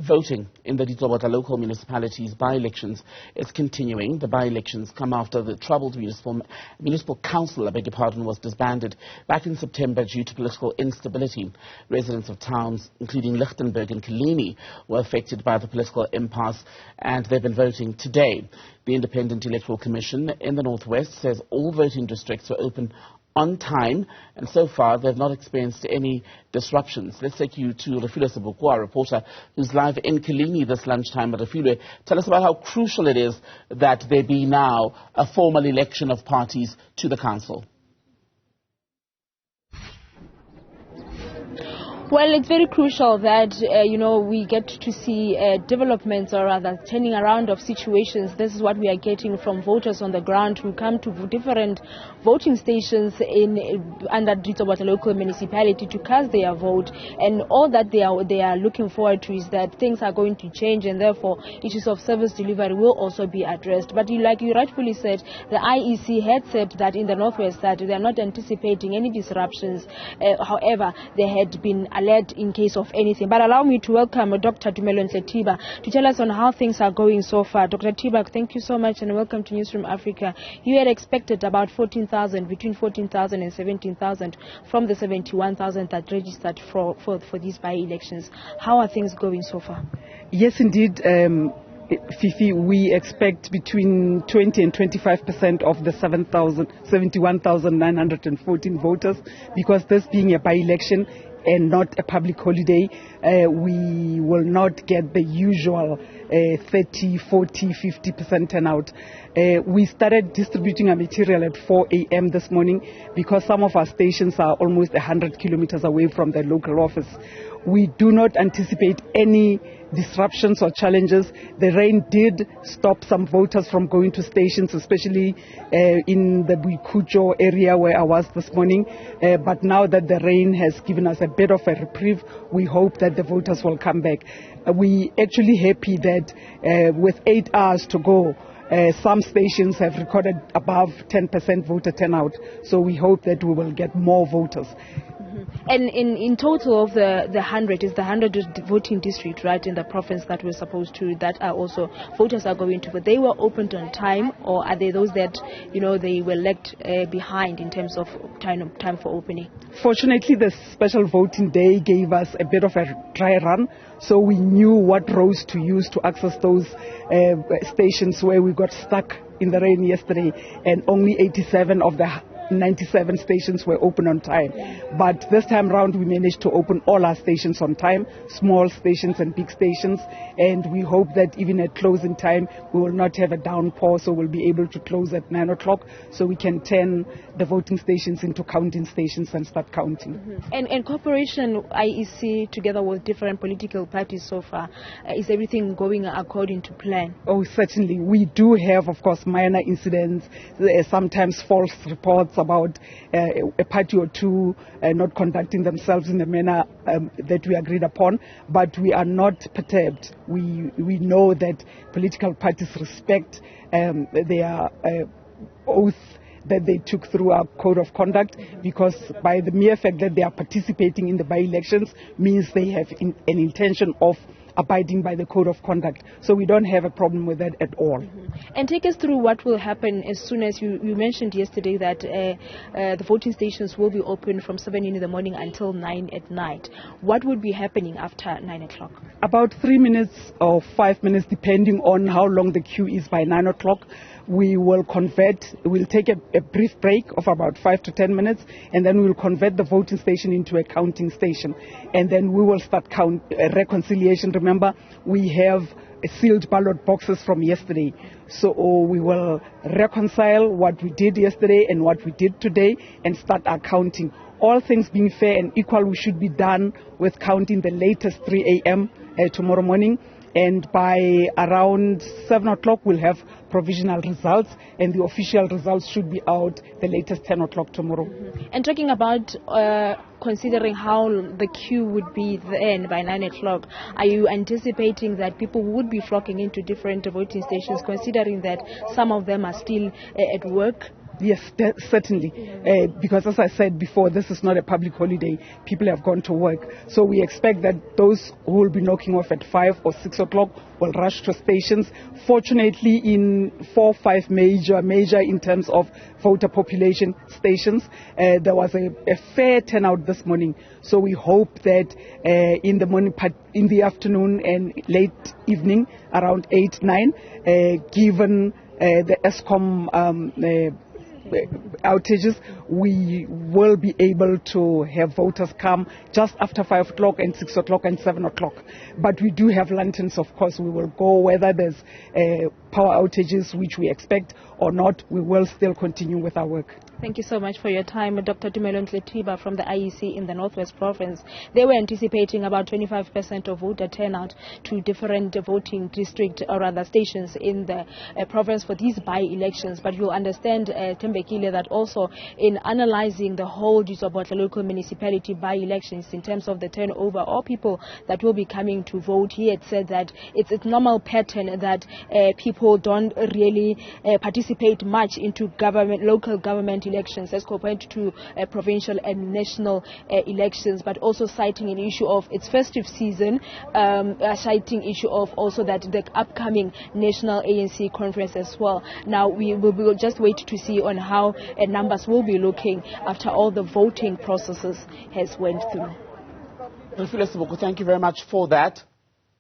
Voting in the Ditsobotla Local Municipality's by-elections is continuing. The by-elections come after the troubled municipal council, was disbanded back in September due to political instability. Residents of towns, including Lichtenburg and Coligny, were affected by the political impasse, and they've been voting today. The Independent Electoral Commission in the Northwest says all voting districts were open on time, and so far they've not experienced any disruptions. Let's take you to Refiloe, Sebokohas, reporter who's live in Coligny this lunchtime at Refiloe. Tell us about how crucial it is that there be now a formal election of parties to the council. Well, it's very crucial that, we get to see developments, or rather turning around of situations. This is what we are getting from voters on the ground who come to different voting stations under Ditsobotla Local Municipality to cast their vote. And all that they are looking forward to is that things are going to change, and therefore issues of service delivery will also be addressed. But like you rightfully said, the IEC had said that in the Northwest that they are not anticipating any disruptions. However, there had been alert in case of anything. But allow me to welcome Dr. Tumelo Tiba to tell us on how things are going so far. Dr. Tiba, thank you so much and welcome to Newzroom Afrika. You had expected about 14,000, between 14,000 and 17,000 from the 71,000 that registered for these by-elections. How are things going so far? Yes, indeed. Fifi, we expect between 20 and 25% of the 71,914 voters, because this being a by-election and not a public holiday, we will not get the usual 30, 40, 50% turnout. We started distributing our material at 4 a.m. this morning because some of our stations are almost 100 kilometers away from the local office. We do not anticipate any disruptions or challenges. The rain did stop some voters from going to stations, especially in the Buikucho area where I was this morning. But now that the rain has given us a bit of a reprieve, we hope that the voters will come back. We actually happy that with 8 hours to go, some stations have recorded above 10% voter turnout. So we hope that we will get more voters. And in total of the 100, is the 100 voting district, right, in the province that we're supposed to, that are also voters are going to vote. They were opened on time, or are they those that, they were left behind in terms of time for opening? Fortunately, the special voting day gave us a bit of a dry run, so we knew what roads to use to access those stations where we got stuck in the rain yesterday, and only 87 of the 97 stations were open on time. But this time round we managed to open all our stations on time, small stations and big stations, and we hope that even at closing time we will not have a downpour, so we'll be able to close at 9 o'clock so we can turn the voting stations into counting stations and start counting. And cooperation, IEC, together with different political parties so far, is everything going according to plan? Oh, certainly. We do have, of course, minor incidents, sometimes false reports about a party or two not conducting themselves in the manner that we agreed upon, but we are not perturbed. We know that political parties respect their oath that they took through our code of conduct, because by the mere fact that they are participating in the by-elections means they have an intention of abiding by the code of conduct. So we don't have a problem with that at all. And take us through what will happen as soon as you mentioned yesterday that the voting stations will be open from 7 in the morning until 9 at night. What would be happening after 9 o'clock? About 3 minutes or 5 minutes, depending on how long the queue is by 9 o'clock. We will we'll take a brief break of about 5 to 10 minutes, and then we'll convert the voting station into a counting station. And then we will start reconciliation. Remember, we have sealed ballot boxes from yesterday. So we will reconcile what we did yesterday and what we did today and start our counting. All things being fair and equal, we should be done with counting the latest 3 a.m. Tomorrow morning. And by around 7 o'clock, we'll have provisional results, and the official results should be out the latest 10 o'clock tomorrow. And talking about considering how the queue would be then by 9 o'clock, are you anticipating that people would be flocking into different voting stations, considering that some of them are still at work? Yes, certainly. Because as I said before, this is not a public holiday. People have gone to work. So we expect that those who will be knocking off at 5 or 6 o'clock will rush to stations. Fortunately, in 4 or 5 major in terms of voter population stations, there was a fair turnout this morning. So we hope that in the morning, in the afternoon and late evening, around 8, 9, given the ESCOM outages, we will be able to have voters come just after 5 o'clock and 6 o'clock and 7 o'clock. But we do have lanterns, of course. We will go whether there's power outages, which we expect or not. We will still continue with our work. Thank you so much for your time, Dr. Tumelo Ntletiba from the IEC in the Northwest Province. They were anticipating about 25% of voter turnout to different voting district or rather stations in the province for these by-elections. But you'll understand, Tembekile, that also in analyzing the whole Ditsobotla Local Municipality by-elections in terms of the turnover or people that will be coming to vote, he had said that it's a normal pattern that people don't really participate much into local government elections as compared to provincial and national elections, but also citing an issue of its festive season, citing issue of also that the upcoming national ANC conference as well. Now we will just wait to see on how numbers will be looking after all the voting processes has went through. Refiloe, thank you very much for that.